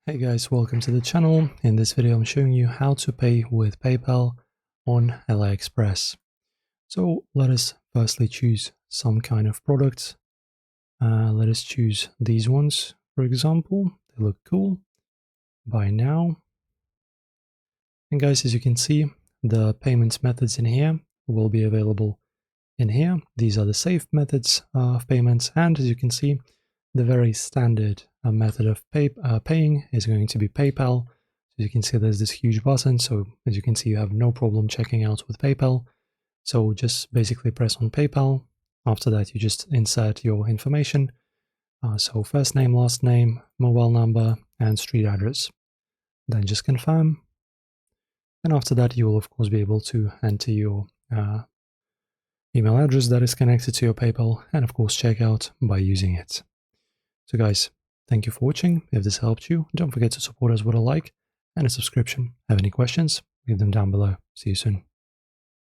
Hey guys, welcome to the channel. In this video I'm showing you how to pay with PayPal on AliExpress. So let us firstly choose some kind of product. Let us choose these ones, for example. They look cool. Buy now. And guys, as you can see, the payment methods in here will be available in here. These are the safe methods of payments, and as you can see, the very standard method of paying is going to be PayPal. As you can see, there's this huge button, so as you can see, you have no problem checking out with PayPal. So just basically press on PayPal. After that, you just insert your information. So first name, last name, mobile number, and street address. Then just confirm. And after that, you will of course be able to enter your email address that is connected to your PayPal, and of course check out by using it. So guys, thank you for watching. If this helped you, don't forget to support us with a like and a subscription. Have any questions? Leave them down below. See you soon.